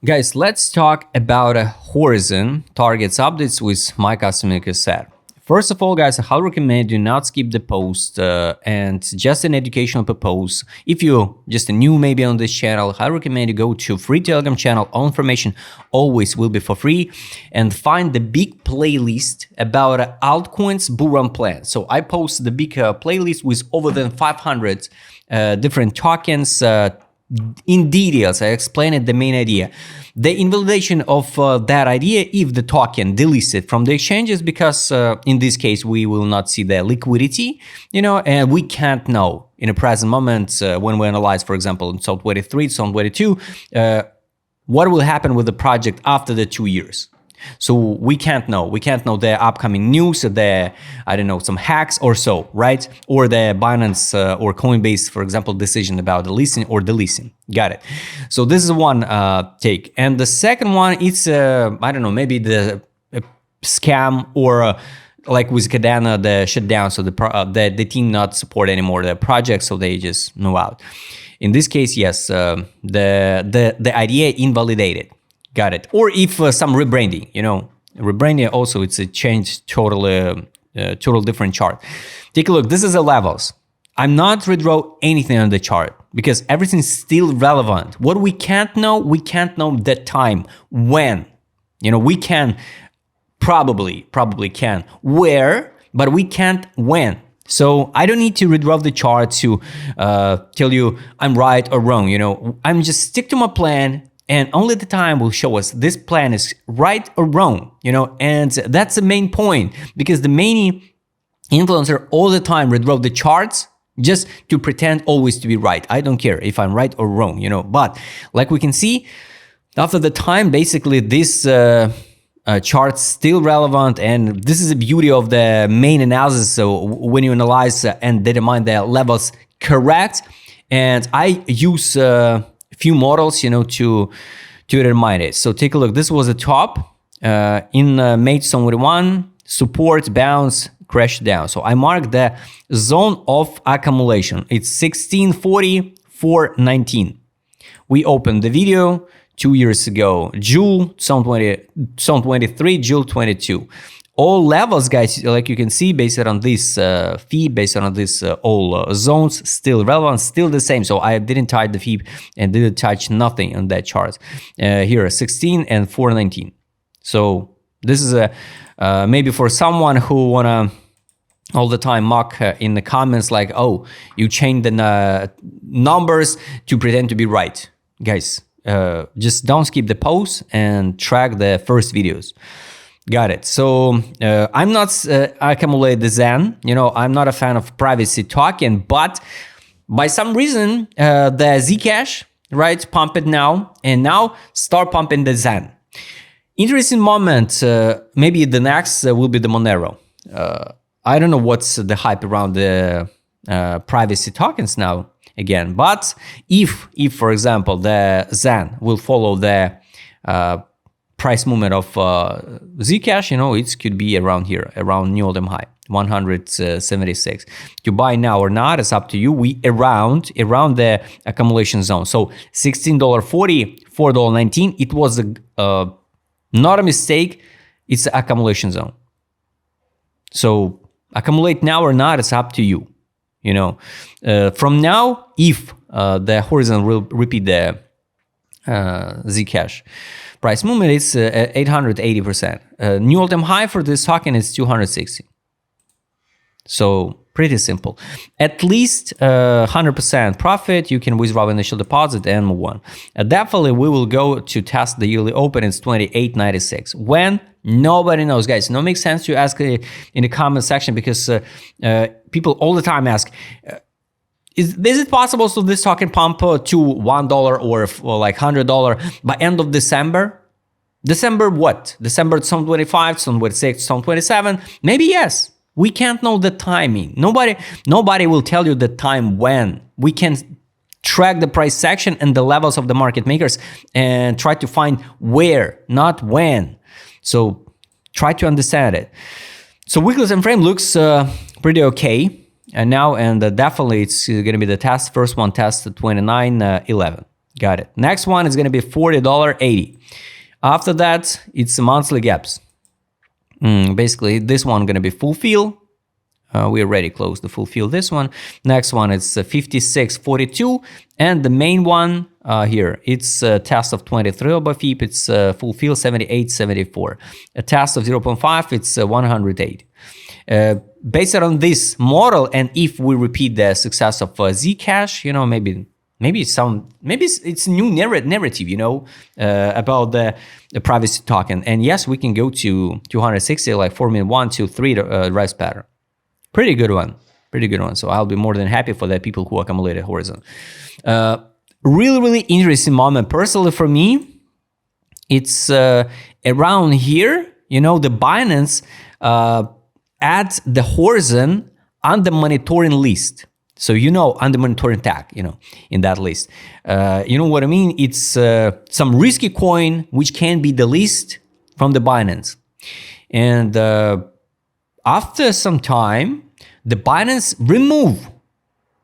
Guys, let's talk about Horizen targets updates with my customer set. First of all, guys, I highly recommend do not skip the post and just an educational purpose. If you're just new maybe on this channel, I recommend you go to free Telegram channel. All information always will be for free and find the big playlist about altcoins bull run plan. So I post the big playlist with over than 500 different tokens. In details, I explained the main idea. The invalidation of that idea if the token delisted from the exchanges, because in this case we will not see the liquidity, and we can't know in a present moment when we analyze, for example, in Zone 23, Zone 22, what will happen with the project after the 2 years. So we can't know. We can't know the upcoming news, some hacks or so, right? Or the Binance or Coinbase, for example, decision about the listing or delisting. Got it. So this is one take. And the second one, it's, maybe the scam or like with Cardano, the shutdown. So the team not support anymore the project, so they just move out. In this case, yes, the idea invalidated. Got it. Or if some rebranding, rebranding also, it's a change, total different chart. Take a look. This is the levels. I'm not redraw anything on the chart because everything's still relevant. What we can't know the time when. We can probably can where, but we can't when. So I don't need to redraw the chart to tell you I'm right or wrong. I'm just stick to my plan. And only the time will show us this plan is right or wrong, and that's the main point, because the main influencer all the time redraw the charts just to pretend always to be right. I don't care if I'm right or wrong, but like we can see, after the time, basically this chart's still relevant, and this is the beauty of the main analysis. So when you analyze and determine the levels correct, and I use few models, to determine it. So take a look. This was the top in May 21, support, bounce, crash down. So I marked the zone of accumulation. It's 1640, 419. We opened the video 2 years ago, June 23, June 22. All levels, guys, like you can see, based on this fee, based on this all zones, still relevant, still the same. So I didn't touch the fee and didn't touch nothing on that chart. Here, 16 and 419. So this is maybe for someone who wanna all the time mock in the comments like, oh, you changed the numbers to pretend to be right. Guys, just don't skip the post and track the first videos. Got it. So I'm not accumulate the ZEN. I'm not a fan of privacy token, but by some reason the Zcash, right, pump it now, and now start pumping the ZEN. Interesting moment. Maybe the next will be the Monero. I don't know what's the hype around the privacy tokens now again, but if for example the ZEN will follow the price movement of Zcash, it could be around here, around new all-time high, 176. To buy now or not, it's up to you. We around the accumulation zone. So $16.40, $4.19. It was not a mistake. It's the accumulation zone. So accumulate now or not, it's up to you. From now, if the Horizen will repeat the Zcash price movement, is 880%. New all-time high for this token is 260. So pretty simple. At least 100% profit. You can withdraw initial deposit and move on. Definitely, we will go to test the yearly open. It's 28.96. When? Nobody knows, guys. No, makes sense to ask in the comment section, because people all the time ask, is it possible so this token pump to $1 or like $100 by end of December? December what? December 2025, 2026, 2027? Maybe yes. We can't know the timing. Nobody will tell you the time when. We can track the price section and the levels of the market makers and try to find where, not when. So try to understand it. So weekly time frame looks pretty okay. And definitely it's going to be the test. First one test 29.11. Got it. Next one is going to be $40.80. After that, it's monthly gaps. Basically, this one going to be fulfill. We already closed the fulfill this one. Next one is 56.42, and the main one here, it's a test of 23 over FIP, it's fulfill 78.74. A test of 0.5, it's 108. Based on this model, and if we repeat the success of Zcash, you know, maybe it's a new narrative, you know, about the privacy token. And yes, we can go to 260, like forming 1, 2, 3 rise pattern. Pretty good one. So I'll be more than happy for the people who accumulated Horizen. Really interesting moment. Personally for me, it's around here, you know, the Binance adds the Horizen on the monitoring list. So, you know, on the monitoring tag, you know, in that list. You know what I mean? It's some risky coin which can be delisted from the Binance. And after some time, the Binance remove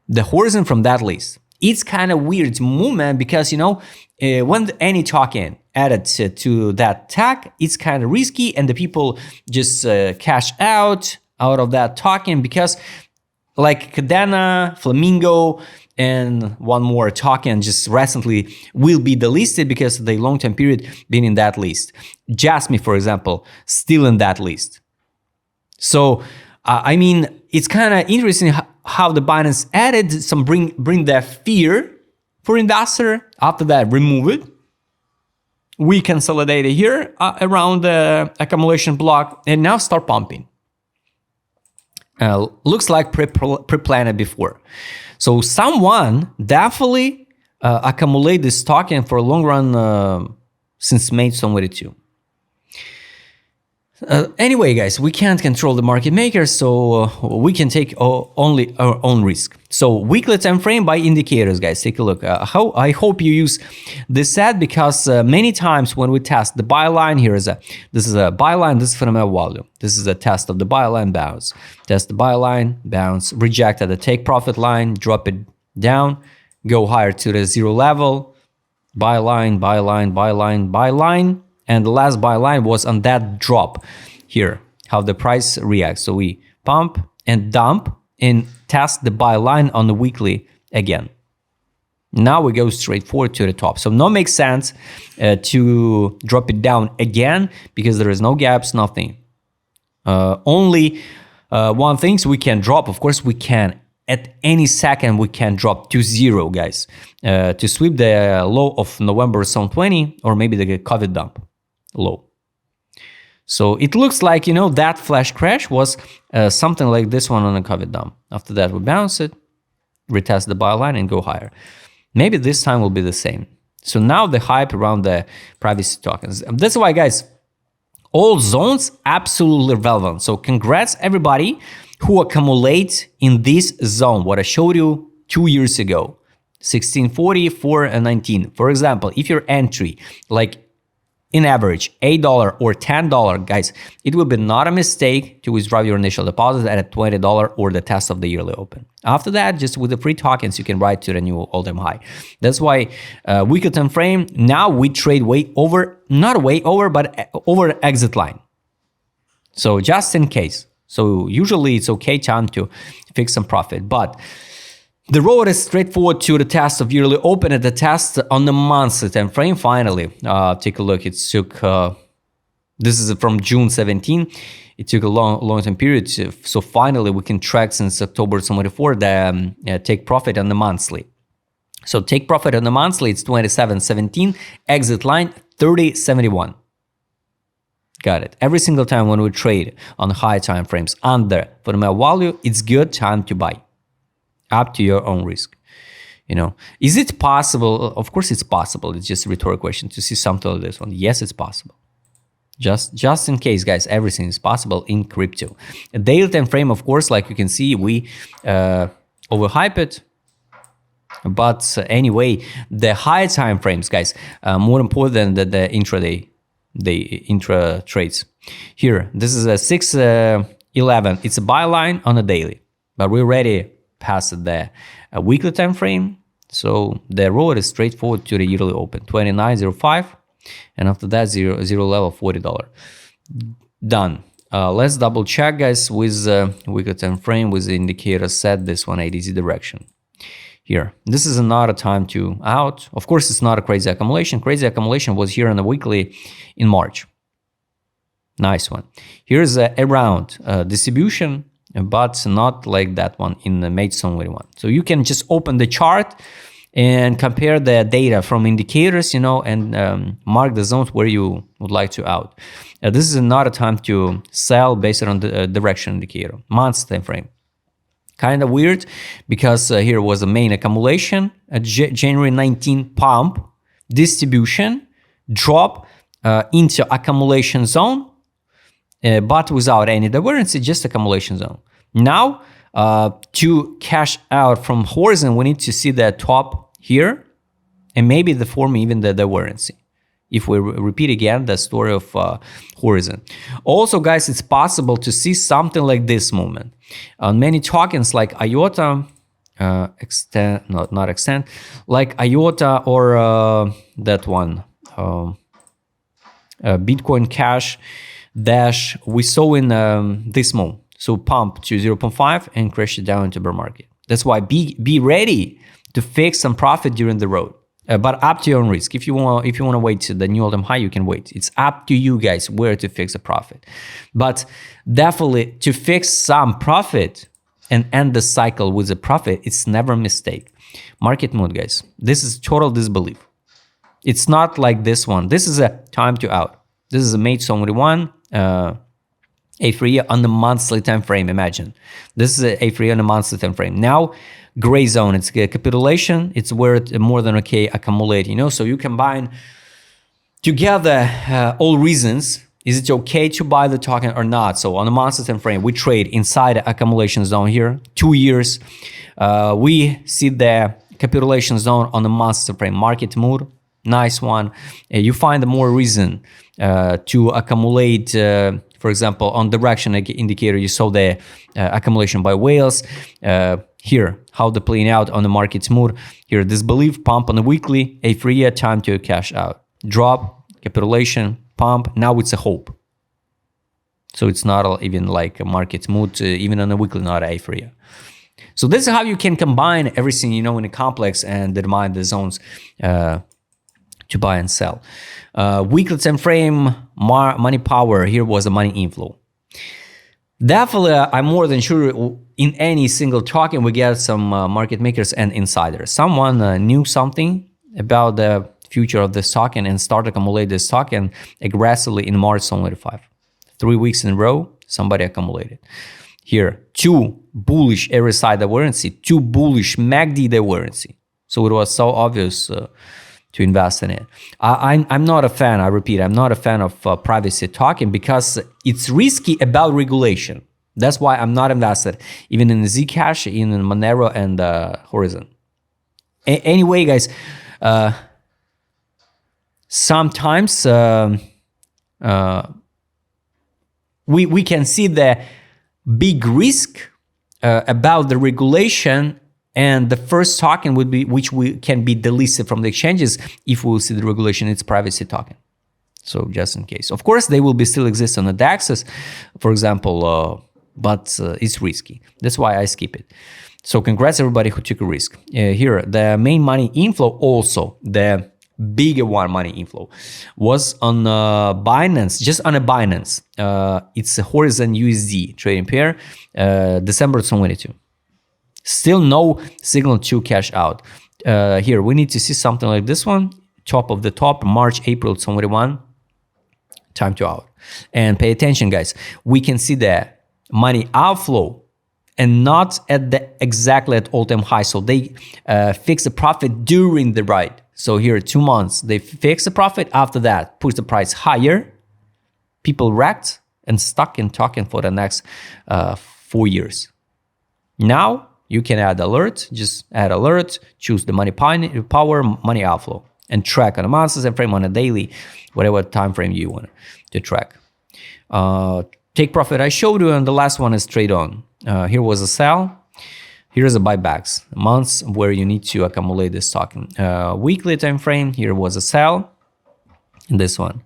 the Horizen from that list. It's kind of weird movement because, you know, when any token added to that tag, it's kind of risky, and the people just cash out of that token because like Cadena, Flamingo, and one more token just recently will be delisted because of the long-term period being in that list. Jasmine, for example, still in that list. So, I mean, it's kind of interesting how the Binance added some bring that fear for investor. After that, remove it. We consolidate it here around the accumulation block, and now start pumping. Looks like pre-planned before. So someone definitely accumulate this token for a long run since May 2022. Anyway, guys, we can't control the market makers, so we can take only our own risk. So weekly time frame by indicators, guys, take a look. I hope you use this set because many times when we test the buy line, this is a buy line, this is fundamental value. This is a test of the buy line bounce. Test the buy line, bounce, reject at the take profit line, drop it down, go higher to the zero level, buy line, buy line, buy line, buy line. And the last buy line was on that drop here, how the price reacts. So we pump and dump and test the buy line on the weekly again. Now we go straight forward to the top. So no makes sense to drop it down again because there is no gaps, nothing. Only one thing, so we can drop. Of course, we can. At any second, we can drop to zero, guys, to sweep the low of November 2020 or maybe the COVID dump low. So it looks like, you know, that flash crash was something like this one on a COVID dump. After that, we bounce it, retest the buy line and go higher. Maybe this time will be the same. So now the hype around the privacy tokens. That's why, guys, all zones absolutely relevant. So congrats everybody who accumulate in this zone, what I showed you 2 years ago, 1640, 4, and 19. For example, if your entry, like in average, $8 or $10, guys, it will be not a mistake to withdraw your initial deposit at a $20 or the test of the yearly open. After that, just with the free tokens, you can ride to the new all-time high. That's why weekly time frame, now we trade way over, not way over, but over exit line. So just in case. So usually it's okay time to fix some profit, but the road is straightforward to the test of yearly open at the test on the monthly time frame. Finally, take a look. It took, this is from June 17. It took a long time period. So finally we can track since October 24, the take profit on the monthly. So take profit on the monthly, it's 27.17, exit line 30.71. Got it. Every single time when we trade on high time frames under fundamental value, it's good time to buy. Up to your own risk. You know, is it possible? Of course, it's possible. It's just a rhetorical question to see something like this one. Yes, it's possible. Just in case, guys, everything is possible in crypto. A daily time frame, of course, like you can see, we overhype it. But anyway, the high time frames, guys, more important than the intraday. The intra trades. Here, this is a 611. It's a buy line on a daily, but we already passed the weekly time frame. So the road is straightforward to the yearly open, 29.05, and after that zero level $40. Done. Let's double check, guys, with weekly time frame with the indicator set this 180 direction. Here, this is another time to out. Of course, it's not a crazy accumulation. Crazy accumulation was here on the weekly in March. Nice one. Here's a round distribution, but not like that one in the mate zone 1. So you can just open the chart and compare the data from indicators, and mark the zones where you would like to out. This is not a time to sell based on the direction indicator, months time frame. Kind of weird because here was a main accumulation, a January 19 pump, distribution, drop into accumulation zone, but without any divergence, just accumulation zone. Now, to cash out from Horizen, we need to see the top here, and maybe the form even the divergence. If we repeat again the story of Horizen. Also, guys, it's possible to see something like this movement on many tokens like IOTA, like IOTA or that one, Bitcoin Cash, Dash. We saw in this move. So pump to 0.5 and crash it down into bear market. That's why be ready to fix some profit during the road. But up to your own risk. If you want to wait to the new all-time high, you can wait. It's up to you guys where to fix a profit. But definitely to fix some profit and end the cycle with a profit, it's never a mistake. Market mood, guys. This is total disbelief. It's not like this one. This is a time to out. This is a mate zone 1, A3 on the monthly time frame. Imagine this is a A3 on the monthly time frame. Now, gray zone, it's a capitulation. It's where it more than okay accumulate. So you combine together all reasons. Is it okay to buy the token or not? So on the monthly time frame, we trade inside the accumulation zone here, 2 years. We see the capitulation zone on the monthly time frame. Market mood, nice one. You find more reason to accumulate. For example, on direction indicator, you saw the accumulation by whales. Here, how they're playing out on the market's mood. Here, disbelief, pump on the weekly, A3, time to cash out. Drop, capitulation, pump. Now it's a hope. So it's not even like a market's mood, even on the weekly, not A3. So this is how you can combine everything, in a complex and determine the zones to buy and sell. Weekly time frame, money power. Here was the money inflow. Definitely, I'm more than sure in any single token we get some market makers and insiders. Someone knew something about the future of this token and started accumulate this token aggressively in March 25. 3 weeks in a row, somebody accumulated. Here, 2 bullish RSI divergence, 2 bullish MACD divergence. So it was so obvious to invest in it. I'm not a fan, I repeat, I'm not a fan of privacy token because it's risky about regulation. That's why I'm not invested even in Zcash, in Monero and Horizen. Anyway, guys, sometimes we can see the big risk about the regulation, and the first token would be which can be delisted from the exchanges if we will see the regulation. It's privacy token. So just in case, of course, they will be still exist on the DAXs, for example, but it's risky. That's why I skip it. So congrats everybody who took a risk. Here, the main money inflow, also the bigger one money inflow, was on Binance, just on a Binance. It's a Horizen USD trading pair, December 2022. Still no signal to cash out. Here, we need to see something like this one, top of the top, March, April 21, time to out. And pay attention, guys. We can see the money outflow and not at the exactly at all-time high. So they fix the profit during the ride. So here, 2 months, they fix the profit. After that, push the price higher. People wrecked and stuck in token for the next 4 years. Now, you can add alert, just add alert, choose the money power, money outflow, and track on a monthly time frame, on a daily, whatever time frame you want to track. Take profit I showed you, and the last one is trade on. Here was a sell. Here's the buybacks, months where you need to accumulate this token. Weekly time frame, here was a sell, this one.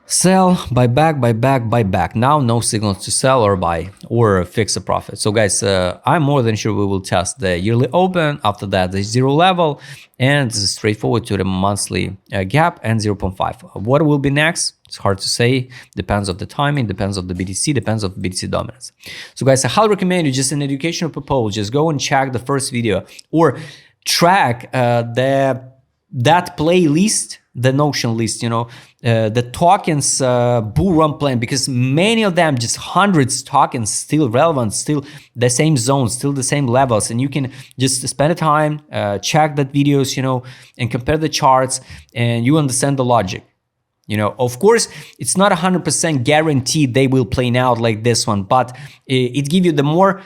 Sell, buyback. Now no signals to sell or buy or fix a profit. So guys, I'm more than sure we will test the yearly open. After that, the 0 level, and straightforward to the monthly gap and 0.5. What will be next? It's hard to say. Depends on the timing, depends on the BTC, depends on the BTC dominance. So guys, I highly recommend you, just an educational purpose, just go and check the first video or track that playlist, the Notion list, you know, the tokens bull run plan, because many of them, just hundreds tokens, still relevant, still the same zones, still the same levels, and you can just spend the time, check that videos, you know, and compare the charts, and you understand the logic. You know, of course, it's not 100% guaranteed they will play out like this one, but it gives you the more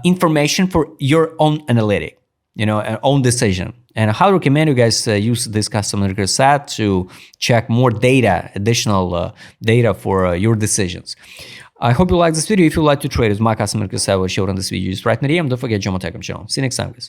information for your own analytic, you know, and own decision. And I highly recommend you guys use this custom analytical set to check more data, additional data for your decisions. I hope you like this video. If you like to trade with my custom analytical set, I will show it on this video. Just right now, don't forget to join my Telegram channel. See you next time, guys.